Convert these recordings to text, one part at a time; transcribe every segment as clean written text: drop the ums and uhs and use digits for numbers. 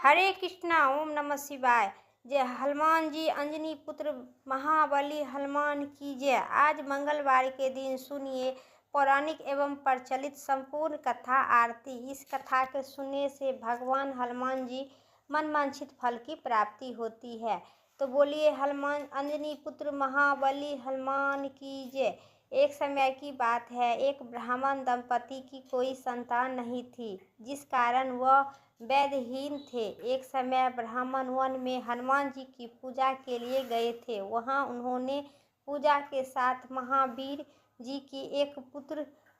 हरे कृष्णा। ओम नमः शिवाय। जय हनुमान जी अंजनी पुत्र महाबली हनुमान की जय। आज मंगलवार के दिन सुनिए पौराणिक एवं प्रचलित संपूर्ण कथा आरती। इस कथा के सुनने से भगवान हनुमान जी मनवांछित फल की प्राप्ति होती है। तो बोलिए हनुमान अंजनी पुत्र महाबली हनुमान की जय। एक समय की बात है, एक ब्राह्मण दंपति की कोई संतान नहीं थी, जिस कारण वह वैधहीन थे। एक समय ब्राह्मण वन में हनुमान जी की पूजा के लिए गए थे। वहां उन्होंने पूजा के साथ महावीर जी की एक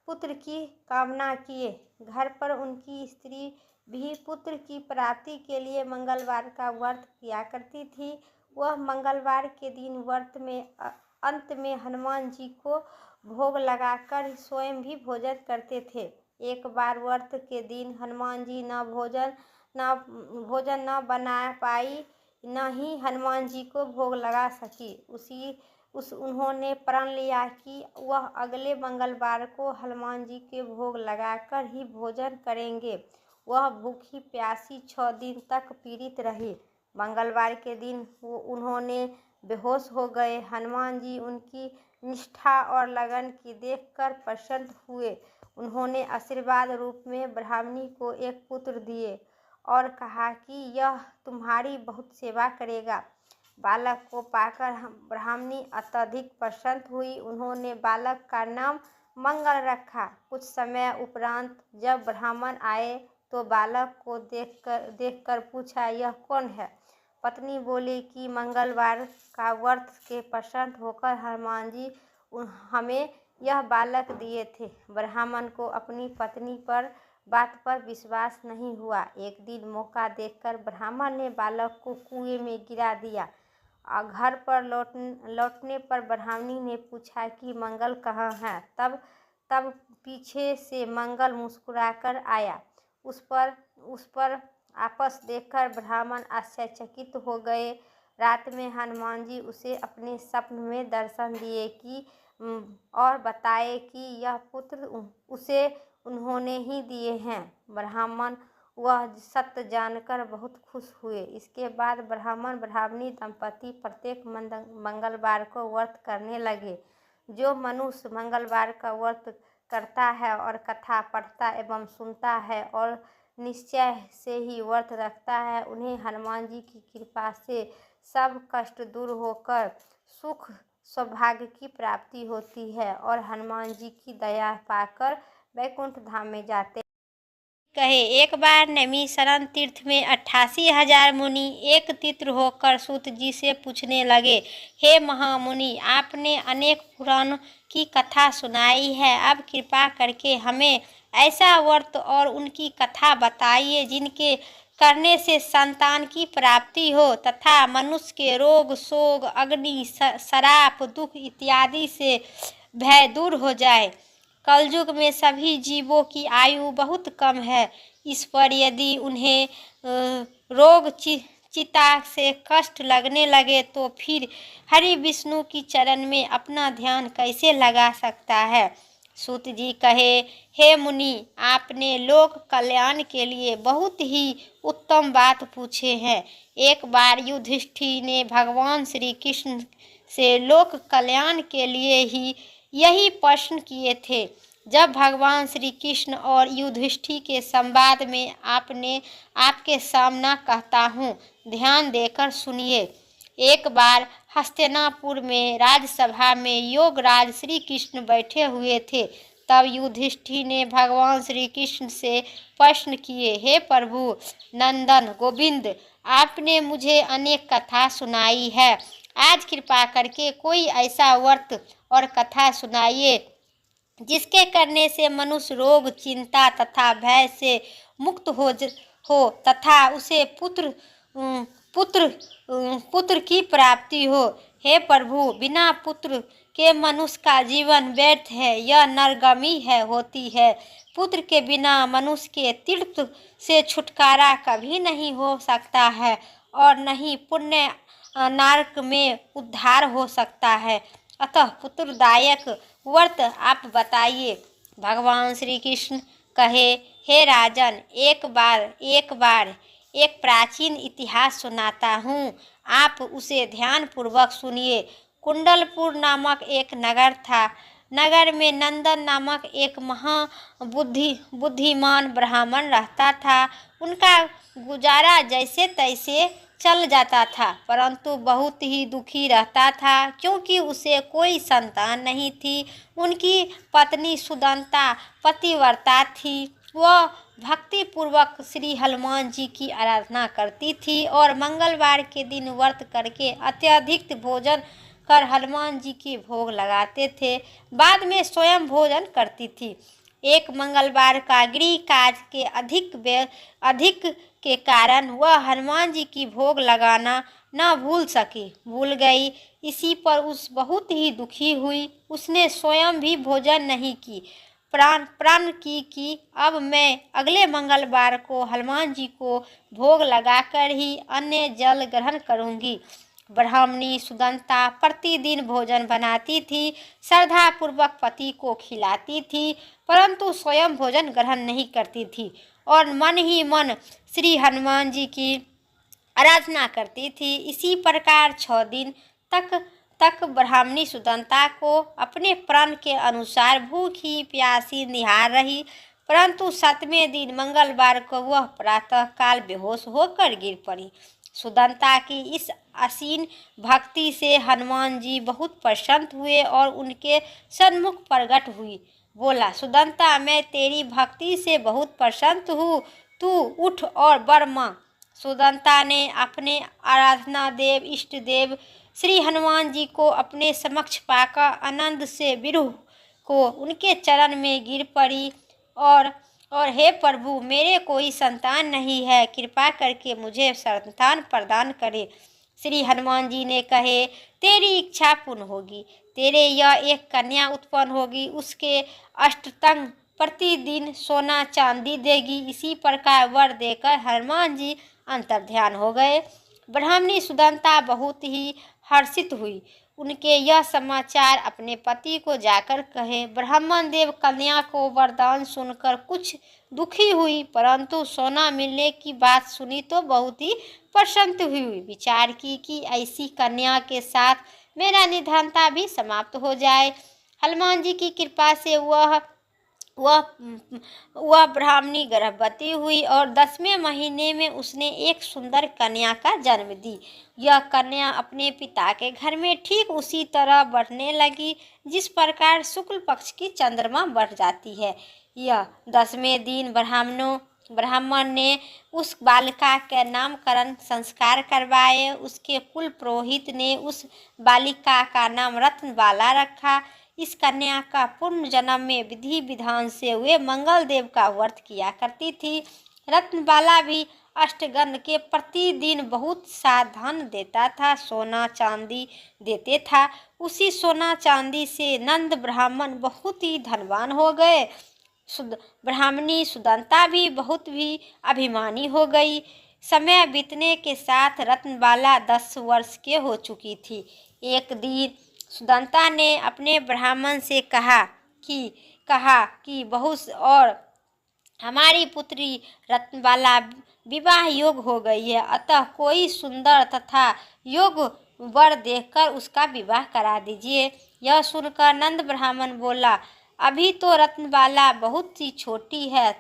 पुत्र की कामना किए। घर पर उनकी स्त्री भी पुत्र की प्राप्ति के लिए मंगलवार का व्रत किया करती थी। वह मंगलवार के दिन व्रत में अंत में हनुमान जी को भोग लगाकर स्वयं भी भोजन करते थे। एक बार व्रत के दिन हनुमान जी न भोजन न बना पाई, न ही हनुमान जी को भोग लगा सकी। उन्होंने प्रण लिया कि वह अगले मंगलवार को हनुमान जी के भोग लगाकर ही भोजन करेंगे। वह भूखी प्यासी 6 दिन तक पीड़ित रही। मंगलवार के दिन उन्होंने बेहोश हो गए। हनुमान जी उनकी निष्ठा और लगन की देखकर प्रसन्न हुए। उन्होंने आशीर्वाद रूप में ब्राह्मणी को एक पुत्र दिए और कहा कि यह तुम्हारी बहुत सेवा करेगा। बालक को पाकर ब्राह्मणी अत्यधिक प्रसन्न हुई। उन्होंने बालक का नाम मंगल रखा। कुछ समय उपरांत जब ब्राह्मण आए तो बालक को देखकर पूछा, यह कौन है? पत्नी बोली कि मंगलवार का व्रत के प्रसन्न होकर हनुमान जी हमें यह बालक दिए थे। ब्राह्मण को अपनी पत्नी पर बात पर विश्वास नहीं हुआ। एक दिन मौका देखकर ब्राह्मण ने बालक को कुएं में गिरा दिया। घर पर लौटने पर ब्राह्मणी ने पूछा कि मंगल कहाँ है? तब पीछे से मंगल मुस्कुराकर आया। उस पर आपस देखकर ब्राह्मण आश्चर्यचकित हो गए। रात में हनुमान जी उसे अपने स्वप्न में दर्शन दिए और बताए कि यह पुत्र उसे उन्होंने ही दिए हैं। ब्राह्मण वह सत्य जानकर बहुत खुश हुए। इसके बाद ब्राह्मण ब्राह्मणी दंपति प्रत्येक मंगलवार को व्रत करने लगे। जो मनुष्य मंगलवार का व्रत करता है और कथा पढ़ता एवं सुनता है और निश्चय से ही व्रत रखता है, उन्हें हनुमान जी की कृपा से सब कष्ट दूर होकर सुख सौभाग्य की प्राप्ति होती है और हनुमान जी की दया पाकर वैकुंठ धाम में जाते कहे। एक बार नैमिषारण्य तीर्थ में 88,000 मुनि एकत्रित होकर सूत जी से पूछने लगे, हे महामुनि, आपने अनेक पुराणों की कथा सुनाई है, अब कृपा करके हमें ऐसा व्रत और उनकी कथा बताइए जिनके करने से संतान की प्राप्ति हो तथा मनुष्य के रोग शोक अग्नि श्राप दुख इत्यादि से भय दूर हो जाए। कलयुग में सभी जीवों की आयु बहुत कम है। इस पर यदि उन्हें रोग चिता से कष्ट लगने लगे तो फिर हरि विष्णु की चरण में अपना ध्यान कैसे लगा सकता है? सूत जी कहे, हे मुनि, आपने लोक कल्याण के लिए बहुत ही उत्तम बात पूछे हैं। एक बार युधिष्ठिर ने भगवान श्री कृष्ण से लोक कल्याण के लिए ही यही प्रश्न किए थे। जब भगवान श्री कृष्ण और युधिष्ठिर के संवाद में आपके सामना कहता हूँ, ध्यान देकर सुनिए। एक बार हस्तिनापुर में राजसभा में योगराज श्री कृष्ण बैठे हुए थे। तब युधिष्ठिर ने भगवान श्री कृष्ण से प्रश्न किए, हे प्रभु नंदन गोविंद, आपने मुझे अनेक कथा सुनाई है, आज कृपा करके कोई ऐसा व्रत और कथा सुनाइए जिसके करने से मनुष्य रोग चिंता तथा भय से मुक्त हो तथा उसे पुत्र की प्राप्ति हो। हे प्रभु, बिना पुत्र के मनुष्य का जीवन व्यर्थ है, यह नरगामी होती है। पुत्र के बिना मनुष्य के तीर्थ से छुटकारा कभी नहीं हो सकता है और न ही पुण्य नरक में उद्धार हो सकता है। अतः पुत्रदायक व्रत आप बताइए। भगवान श्री कृष्ण कहे, हे राजन, एक बार एक प्राचीन इतिहास सुनाता हूँ, आप उसे ध्यानपूर्वक सुनिए। कुंडलपुर नामक एक नगर था। नगर में नंदन नामक एक बुद्धिमान ब्राह्मण रहता था। उनका गुजारा जैसे तैसे चल जाता था, परंतु बहुत ही दुखी रहता था क्योंकि उसे कोई संतान नहीं थी। उनकी पत्नी सुदंता पतिव्रता थी। वह भक्ति पूर्वक श्री हनुमान जी की आराधना करती थी और मंगलवार के दिन व्रत करके अत्यधिक भोजन कर हनुमान जी के भोग लगाते थे। बाद में स्वयं भोजन करती थी। एक मंगलवार का गृह काज के अधिक के कारण वह हनुमान जी की भोग लगाना न भूल गई। इसी पर उस बहुत ही दुखी हुई। उसने स्वयं भी भोजन नहीं की। प्रण की कि अब मैं अगले मंगलवार को हनुमान जी को भोग लगाकर ही अन्न जल ग्रहण करूंगी। ब्राह्मणी सुदंता प्रतिदिन भोजन बनाती थी, श्रद्धा पूर्वक पति को खिलाती थी, परंतु स्वयं भोजन ग्रहण नहीं करती थी और मन ही मन श्री हनुमान जी की आराधना करती थी। इसी प्रकार 6 दिन तक ब्राह्मणी सुदंता को अपने प्रण के अनुसार भूखी प्यासी निहार रही, परंतु 7वें दिन मंगलवार को वह प्रातः काल बेहोश होकर गिर पड़ी। सुदंता की इस असीम भक्ति से हनुमान जी बहुत प्रसन्न हुए और उनके सन्मुख प्रकट हुई। बोला, सुदंता, मैं तेरी भक्ति से बहुत प्रसन्न हूँ, तू उठ और वर मांग। सुदंता ने अपने आराधना देव इष्ट देव श्री हनुमान जी को अपने समक्ष पाकर आनंद से विरह को उनके चरण में गिर पड़ी और हे प्रभु, मेरे कोई संतान नहीं है, कृपा करके मुझे संतान प्रदान करे। श्री हनुमान जी ने कहे, तेरी इच्छा पूर्ण होगी, तेरे यह एक कन्या उत्पन्न होगी, उसके अष्टतंग प्रतिदिन सोना चांदी देगी। इसी प्रकार वर देकर हनुमान जी अंतर्ध्यान हो गए। ब्राह्मणी सुदंता बहुत ही हर्षित हुई। उनके यह समाचार अपने पति को जाकर कहे। ब्राह्मण देव कन्या को वरदान सुनकर कुछ दुखी हुई, परंतु सोना मिलने की बात सुनी तो बहुत ही प्रसन्न हुई। विचार की कि ऐसी कन्या के साथ मेरा निधनता भी समाप्त हो जाए। हनुमान जी की कृपा से वह ब्राह्मणी गर्भवती हुई और 10वें महीने में उसने एक सुंदर कन्या का जन्म दी। यह कन्या अपने पिता के घर में ठीक उसी तरह बढ़ने लगी जिस प्रकार शुक्ल पक्ष की चंद्रमा बढ़ जाती है। यह 10वें दिन ब्राह्मण ने उस बालिका के नामकरण संस्कार करवाए। उसके कुल पुरोहित ने उस बालिका का नाम रत्नबाला रखा। इस कन्या का पूर्व जन्म में विधि विधान से वे मंगल देव का व्रत किया करती थी। रत्नबाला भी अष्टगंध के प्रतिदिन बहुत सा धन देता था, सोना चांदी देते था। उसी सोना चांदी से नंद ब्राह्मण बहुत ही धनवान हो गए। ब्राह्मणी सुदंता भी बहुत भी अभिमानी हो गई। समय बीतने के साथ रत्नबाला 10 वर्ष के हो चुकी थी। एक दिन सुदंता ने अपने ब्राह्मण से कहा कि बहुत और हमारी पुत्री रत्नबाला विवाह योग हो गई है, अतः कोई सुंदर तथा योग्य वर देखकर उसका विवाह करा दीजिए। यह सुनकर नंद ब्राह्मण बोला, अभी तो रत्नबाला बहुत ही छोटी है।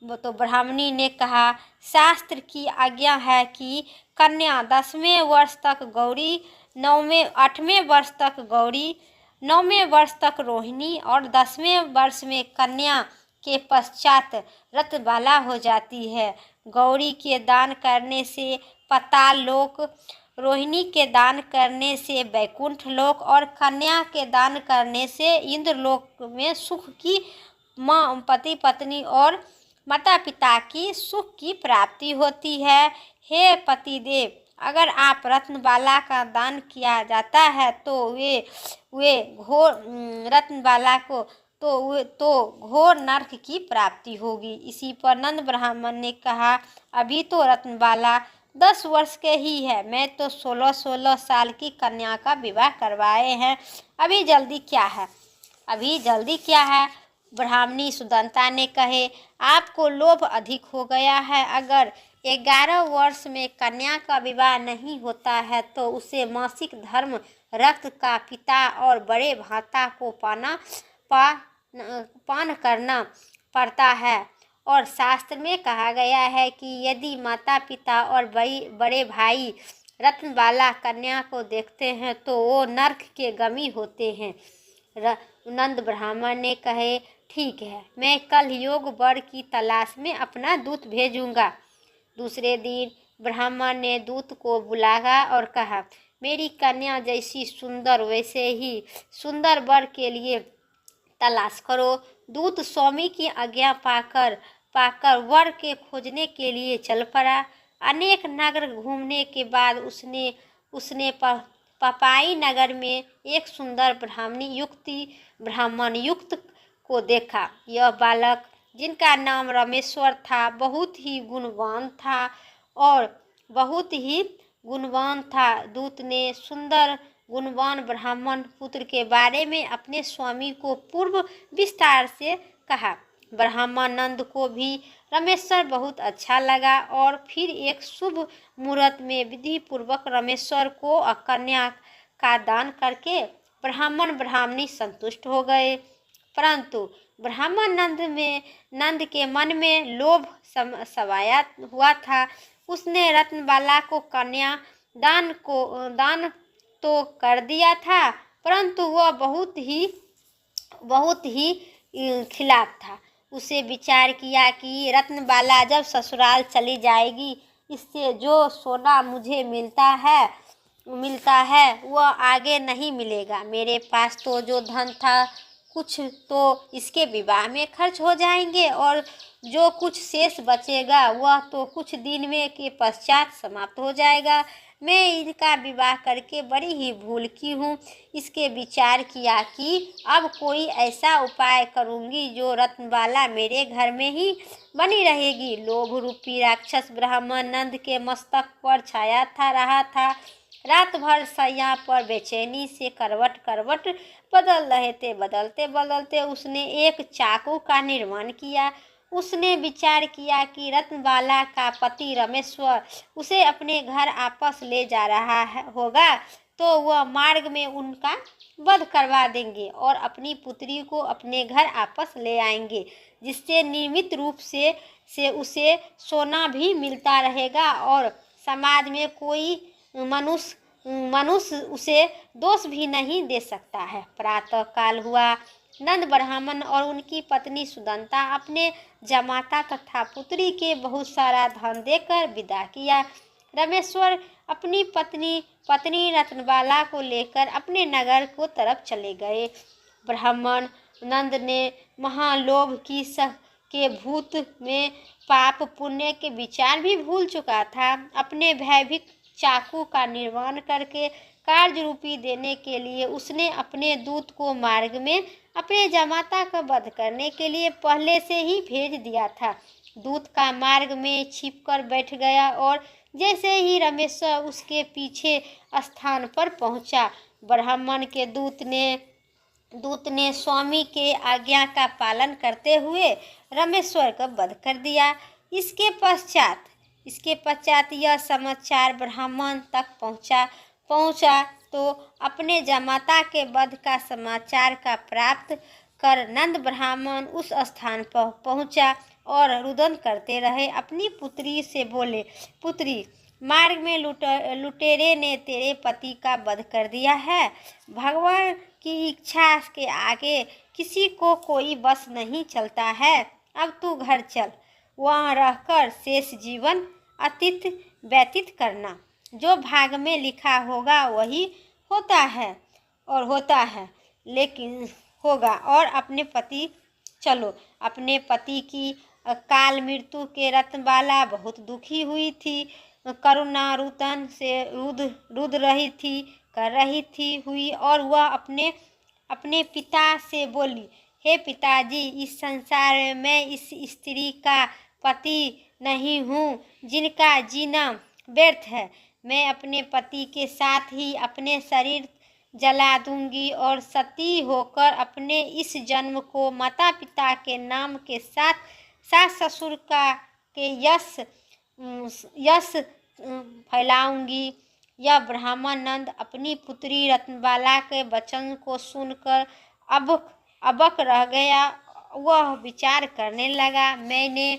तो ब्राह्मणी ने कहा, शास्त्र की आज्ञा है कि कन्या 10वें वर्ष तक गौरी, 8वें वर्ष तक गौरी, 9वें वर्ष तक रोहिणी और 10वें वर्ष में कन्या के पश्चात रत्नबाला हो जाती है। गौरी के दान करने से पाताल लोक, रोहिणी के दान करने से वैकुंठ लोक और कन्या के दान करने से इंद्र लोक में सुख की, पति पत्नी और माता पिता की सुख की प्राप्ति होती है। हे पतिदेव, अगर आप रत्नबाला का दान किया जाता है तो वे घोर रत्नबाला को तो घोर नरक की प्राप्ति होगी। इसी पर नंद ब्राह्मण ने कहा, अभी तो रत्नबाला 10 वर्ष के ही है, मैं तो 16 साल की कन्या का विवाह करवाए हैं, अभी जल्दी क्या है। ब्राह्मणी सुदंता ने कहे, आपको लोभ अधिक हो गया है। अगर 11 वर्ष में कन्या का विवाह नहीं होता है तो उसे मासिक धर्म, रक्त का पिता और बड़े भ्राता को पान करना पड़ता है। और शास्त्र में कहा गया है कि यदि माता पिता और बड़े भाई रत्नबाला कन्या को देखते हैं तो वो नरक के गमी होते हैं। नंद ब्राह्मण ने कहे, ठीक है, मैं कल योग वर की तलाश में अपना दूत भेजूंगा। दूसरे दिन ब्राह्मण ने दूत को बुलाया और कहा, मेरी कन्या जैसी सुंदर वैसे ही सुंदर वर के लिए तलाश करो। दूत स्वामी की आज्ञा पाकर वर के खोजने के लिए चल पड़ा। अनेक नगर घूमने के बाद उसने पपाई नगर में एक सुंदर ब्राह्मण युक्त को देखा। यह बालक, जिनका नाम रमेश्वर था, बहुत ही गुणवान था। दूत ने सुंदर गुणवान ब्राह्मण पुत्र के बारे में अपने स्वामी को पूर्व विस्तार से कहा। ब्राह्मण नंद को भी रमेश्वर बहुत अच्छा लगा और फिर एक शुभ मुहूर्त में विधि पूर्वक रमेश्वर को कन्या का दान करके ब्राह्मण ब्राह्मणी संतुष्ट हो गए। परंतु ब्राह्मण नंद के मन में लोभ समाया हुआ था। उसने रत्नबाला को कन्या दान तो कर दिया था, परंतु वह बहुत ही खिलाफ था। उसे विचार किया कि रत्नबाला जब ससुराल चली जाएगी, इससे जो सोना मुझे मिलता है वह आगे नहीं मिलेगा। मेरे पास तो जो धन था, कुछ तो इसके विवाह में खर्च हो जाएंगे और जो कुछ शेष बचेगा वह तो कुछ दिन में के पश्चात समाप्त हो जाएगा। मैं इनका विवाह करके बड़ी ही भूल की हूँ। इसके विचार किया कि अब कोई ऐसा उपाय करूँगी जो रत्नबाला मेरे घर में ही बनी रहेगी। लोभ रूपी राक्षस ब्राह्मण नंद के मस्तक पर छाया रहा था। रात भर सैया पर बेचैनी से करवट बदल रहे थे। बदलते उसने एक चाकू का निर्माण किया। उसने विचार किया कि रत्नबाला का पति रमेश्वर उसे अपने घर वापस ले जा रहा होगा, तो वह मार्ग में उनका वध करवा देंगे और अपनी पुत्री को अपने घर वापस ले आएंगे, जिससे नियमित रूप से उसे सोना भी मिलता रहेगा और समाज में कोई मनुष्य उसे दोष भी नहीं दे सकता है। प्रातः काल हुआ। नंद ब्राह्मण और उनकी पत्नी सुदंता अपने जमाता तथा पुत्री के बहुत सारा धन देकर विदा किया। रमेश्वर अपनी पत्नी रत्नबाला को लेकर अपने नगर को तरफ चले गए। ब्राह्मण नंद ने महालोभ के भूत में पाप पुण्य के विचार भी भूल चुका था। अपने भयभीत चाकू का निर्माण करके कार्य रूपी देने के लिए उसने अपने दूत को मार्ग में अपने जमाता का वध करने के लिए पहले से ही भेज दिया था। दूत का मार्ग में छिपकर बैठ गया और जैसे ही रमेश्वर उसके पीछे स्थान पर पहुंचा, ब्राह्मण के दूत ने स्वामी के आज्ञा का पालन करते हुए रमेश्वर का वध कर दिया। इसके पश्चात यह समाचार ब्राह्मण तक पहुंचा तो अपने जमाता के वध का समाचार का प्राप्त कर नंद ब्राह्मण उस स्थान पर पहुंचा और रुदन करते रहे। अपनी पुत्री से बोले, पुत्री, मार्ग में लुटेरे ने तेरे पति का वध कर दिया है। भगवान की इच्छा के आगे किसी को कोई बस नहीं चलता है। अब तू घर चल, वहाँ रहकर शेष जीवन व्यतीत करना। जो भाग में लिखा होगा वही होता है लेकिन होगा। और अपने पति की काल मृत्यु के रत्नबाला बहुत दुखी हुई थी। करुणा रुदन से रुद रही थी और वह अपने पिता से बोली, हे पिताजी, इस संसार में मैं इस स्त्री का पति नहीं हूँ जिनका जीना व्यर्थ है। मैं अपने पति के साथ ही अपने शरीर जला दूंगी और सती होकर अपने इस जन्म को माता पिता के नाम के साथ सास ससुर का के यश फैलाऊंगी। यह ब्राह्मण नंद अपनी पुत्री रत्नबाला के वचन को सुनकर अबक रह गया। वह विचार करने लगा, मैंने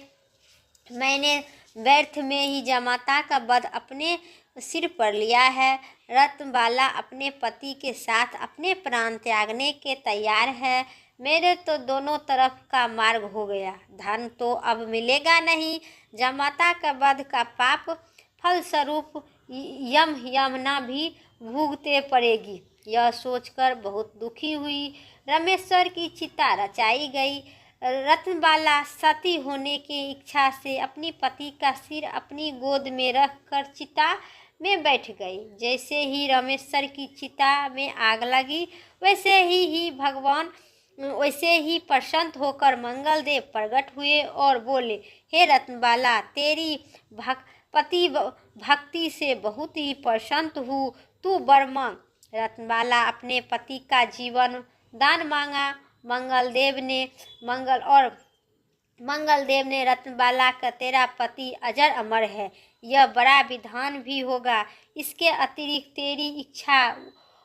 व्यर्थ में ही जमाता का वध अपने सिर पर लिया है। रत्नबाला अपने पति के साथ अपने प्राण त्यागने के तैयार है। मेरे तो दोनों तरफ का मार्ग हो गया, धन तो अब मिलेगा नहीं। जमाता का वध का पाप फलस्वरूप यमुना भी भुगते पड़ेगी। यह सोचकर बहुत दुखी हुई। रामेश्वर की चिता रचाई गई। रत्नबाला सती होने की इच्छा से अपनी पति का सिर अपनी गोद में रखकर चिता में बैठ गई। जैसे ही रामेश्वर की चिता में आग लगी वैसे ही प्रसन्न होकर मंगलदेव प्रकट हुए और बोले, हे रत्नबाला, तेरी पति भक्ति से बहुत ही प्रसन्न हूँ, तू वर मांग। रत्नबाला अपने पति का जीवन दान मांगा। मंगलदेव ने रत्नबाला का तेरा पति अजर अमर है, यह बड़ा विधान भी होगा। इसके अतिरिक्त तेरी इच्छा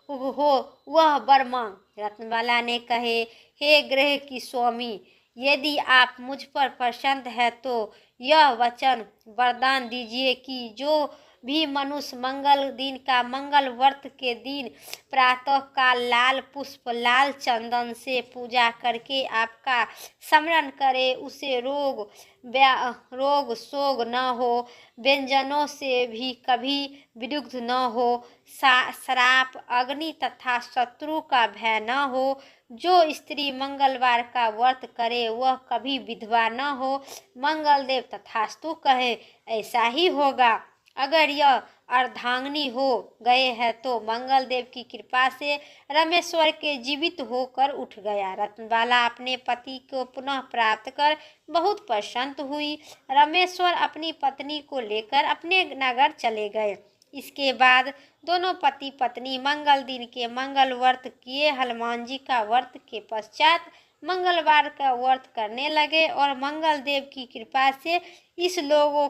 हो वह वर मांग। रत्नबाला ने कहे, हे ग्रह की स्वामी, यदि आप मुझ पर प्रसन्न है तो यह वचन वरदान दीजिए कि जो भी मनुष्य मंगल व्रत के दिन प्रातः काल लाल पुष्प लाल चंदन से पूजा करके आपका स्मरण करे, उसे रोग शोक न हो, व्यंजनों से भी कभी विमुग्ध न हो, श्राप अग्नि तथा शत्रु का भय न हो। जो स्त्री मंगलवार का व्रत करे वह कभी विधवा न हो। मंगलदेव तथास्तु कहे, ऐसा ही होगा। अगर यह अर्धांगिनी हो गए हैं तो मंगलदेव की कृपा से रामेश्वर के जीवित होकर उठ गया। रत्नबाला अपने पति को पुनः प्राप्त कर बहुत प्रसन्न हुई। रामेश्वर अपनी पत्नी को लेकर अपने नगर चले गए। इसके बाद दोनों पति पत्नी मंगल दिन के मंगल व्रत किए। हनुमान जी का व्रत के पश्चात मंगलवार का व्रत करने लगे और मंगलदेव की कृपा से इस लोगों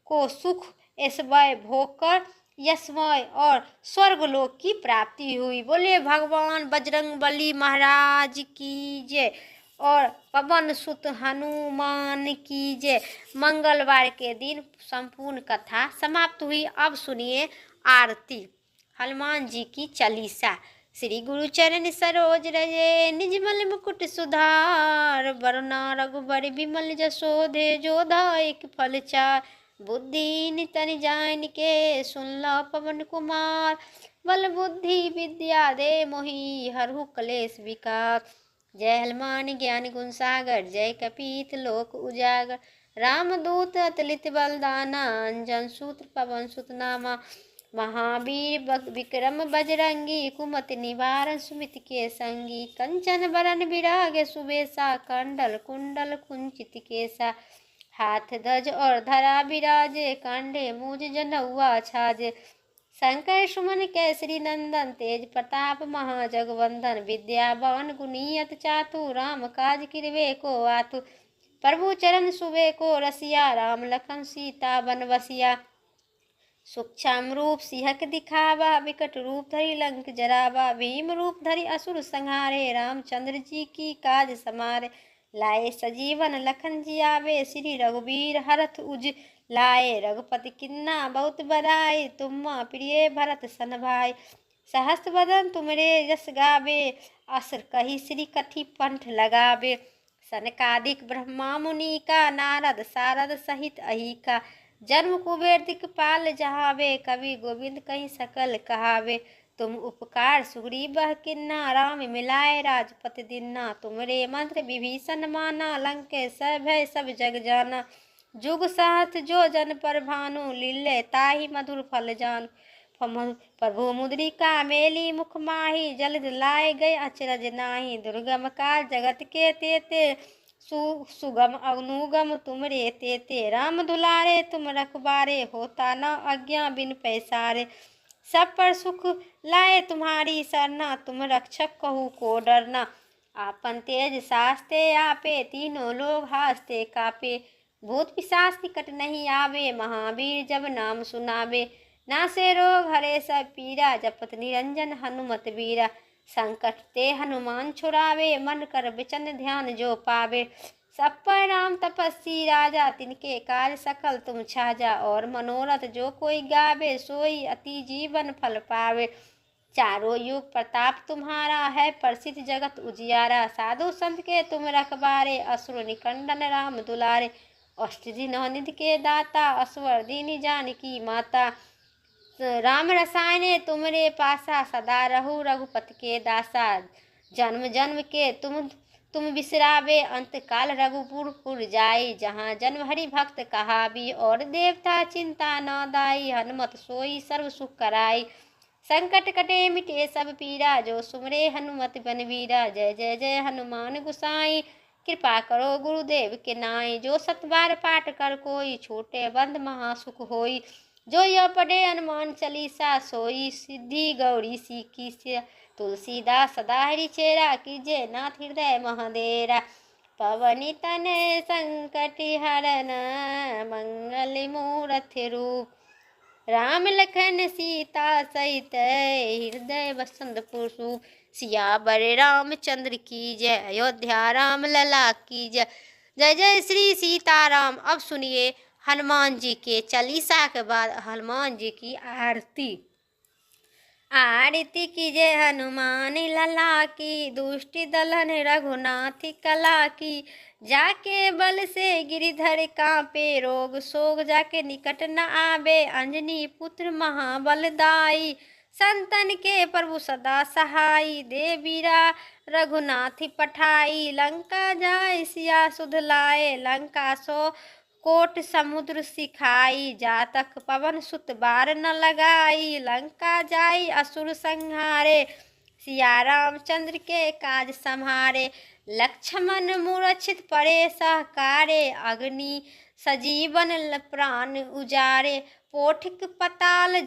को सुख ऐश्वर्य भोग कर यशमय और स्वर्गलोक की प्राप्ति हुई। बोले भगवान बजरंगबली महाराज की जय और पवन सुत हनुमान की जय। मंगलवार के दिन संपूर्ण कथा समाप्त हुई। अब सुनिए आरती। हनुमान जी की चालीसा। श्री गुरु चरण सरोज रजे निजमल मुकुट सुधार, वरुणा रघुबर विमल जसोधे जोधा एक फल चार। बुद्धि नितन जान के सुन लो पवन कुमार, बल बुद्धि विद्या दे मोहि हरहु कलेश विकार। जय हनुमान ज्ञान गुण सागर, जय कपीत लोक उजागर। रामदूत अतुलित बलदाना, अंजन सूत्र पवन सुत नामा। महावीर विक्रम बजरंगी, कुमति निवारण सुमित के संगी। कंचन बरन विरागे सुबेसा, कंडल कुंडल कुंचित केसा। हाथ ध्वज और धरा विराजे, कांडे मूज जनेऊआ छाजे। शंकर सुमन केसरी नंदन, तेज प्रताप महाजगवंदन। विद्यावान गुणी अति चातु, राम काज किरवे को आतु। प्रभु चरण सुबे को रसिया, राम लखन सीता बन बसिया। सूक्ष्म रूप सिंहक दिखावा, विकट रूप धरि लंक जरावा। भीम रूप धरि असुर संहारे, रामचंद्र जी की काज समारे। लाए सजीवन लखन जियावे, श्री रघुबीर हरथ उज लाए। रघुपति किन्ना बहुत बड़ाई, तुम प्रिय भरत सन भाई। सहस्त्र बदन तुमरे यश गावे, अस कही श्री कथि पंथ लगावे। सनकादिक ब्रह्मा मुनि का, नारद सारद सहित अहिका। जन्म कुबेर दिक्पाल जहावे, कवि गोविंद कहीं सकल कहावे। तुम उपकार सुग्रीव किन्ना, राम मिलाए राजपति दीन्ना। तुमरे मंत्र विभीषण माना, लंकेश भय सब जग जाना। जुग सहस्त्र जो जन पर भानु, लील्हे ताहि मधुर फल जानु। प्रभु मुद्रिका मेली मुख माही, जलद लाए गए अचरज नाही। दुर्गम काल जगत के तेते, सुगम अनुगम तुमरे तेते। राम दुलारे तुम रखबारे, होता न आज्ञा बिन पैसारे। सब पर सुख लाए तुम्हारी सरना, तुम रक्षक कहू को डरना। आपन तेज सास्ते आपे, तीनों लोग हास्ते कापे। भूत पिशाच निकट नहीं आवे, महावीर जब नाम सुनावे। नासे रोग हरे सब पीरा, जपत निरंजन हनुमत बीरा। संकट ते हनुमान छुड़ावे, मन कर विचन ध्यान जो पावे। सब पर राम तपस्वी राजा, तिनके कार्य सकल तुम छाजा। और मनोरथ जो कोई गावे, सोई अति जीवन फल पावे। चारों युग प्रताप तुम्हारा है, प्रसिद्ध जगत उजियारा। साधु संत के तुम रखबारे, असुर निकंदन राम दुलारे। अष्टधि नवनिधि के दाता, असवर दीनी जानकी माता। राम रसायने तुमरे पासा, सदा रहु रघुपति के दासा। जन्म जन्म के तुम बिसरावे, अंत काल रघुपुर पुर जाई। जहाँ जन्म हरि भक्त कहावी, और देवता चिंता न दाई। हनुमत सोई सर्व सुख कराई, संकट कटे मिटे सब पीरा। जो सुमरे हनुमत बलवीरा, जय जय जय हनुमान गुसाई। कृपा करो गुरुदेव के नाई, जो सतबार पाठ कर कोई। छोटे बंद महासुख होई, जो यह पढ़े हनुमान चालीसा। सोई सिद्धि गौरी सीखी, तुलसीदास सदा हरि चेरा। कीजे नाथ हृदय महदेरा, पवनी तनय संकट हरन। मंगल मूरत रूप, राम लखन सीता सहित। हृदय बसंतपुर सूप। सियावर रामचंद्र की जय, अयोध्या राम लला की जय। जय जय श्री सीताराम। अब सुनिए हनुमान जी के चालीसा के बाद हनुमान जी की आरती। आरती कीजे हनुमान लला की, दुष्टि दलन रघुनाथ कला की। जाके बल से गिरिधर कांपे, रोग सोग जाके निकट न आवे। अंजनी पुत्र महाबलदाई, संतन के प्रभु सदा सहाई। देवीरा रघुनाथ पठाई, लंका जाय सिया सुध लाए। लंका सो कोट समुद्र सिखाई, जातक पवन सुत बार न लगाई। लंका जाई असुर संहारे, सिया रामचंद्र के काज सम्हारे। लक्ष्मण मूर्छित पड़े सहकारे, अग्नि सजीवन प्राण उजारे। पोठिक पताल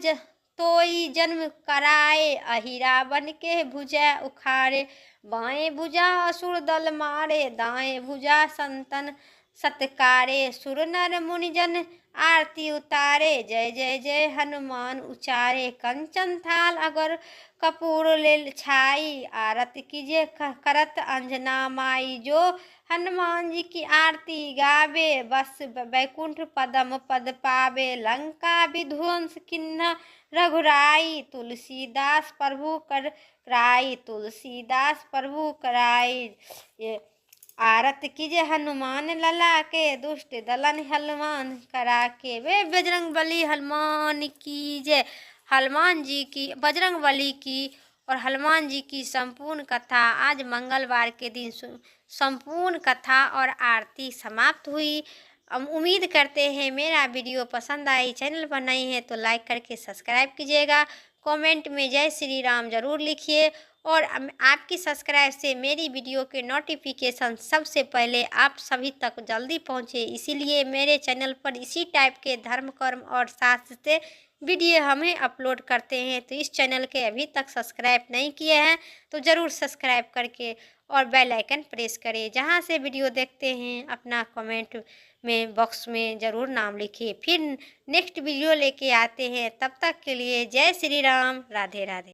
तोई जन्म कराए, अहिरा बन के भुजा उखाड़े। बाएं भुजा असुर दल मारे, दाएं भुजा संतन सत्कारे। सुर नर मुनि जन आरती उतारे, जय जय जय हनुमान उचारे। कंचन थाल अगर कपूर ले छाई, आरती कीजिए करत अंजना माई। जो हनुमान जी की आरती गावे, बस बैकुंठ पदम पद पावे। लंका विध्वंस किन्ह रघुराई, तुलसीदास प्रभु कर कराई। तुलसीदास प्रभु कराई। आरत कीजे हनुमान लला के, दुष्ट दलन हनुमान करा के। वे बजरंग बली हनुमान की जय। हनुमान जी की, बजरंग बली की और हनुमान जी की संपूर्ण कथा आज मंगलवार के दिन संपूर्ण कथा और आरती समाप्त हुई। हम उम्मीद करते हैं मेरा वीडियो पसंद आई। चैनल पर नए हैं तो लाइक करके सब्सक्राइब कीजिएगा। कमेंट में जय श्री राम जरूर लिखिए, और आपकी सब्सक्राइब से मेरी वीडियो के नोटिफिकेशन सबसे पहले आप सभी तक जल्दी पहुंचे। इसीलिए मेरे चैनल पर इसी टाइप के धर्म कर्म और शास्त्र से वीडियो हमें अपलोड करते हैं। तो इस चैनल के अभी तक सब्सक्राइब नहीं किए हैं तो ज़रूर सब्सक्राइब करके और बेल आइकन प्रेस करें। जहां से वीडियो देखते हैं अपना कमेंट में बॉक्स में ज़रूर नाम लिखिए। फिर नेक्स्ट वीडियो लेके आते हैं, तब तक के लिए जय श्री राम, राधे राधे।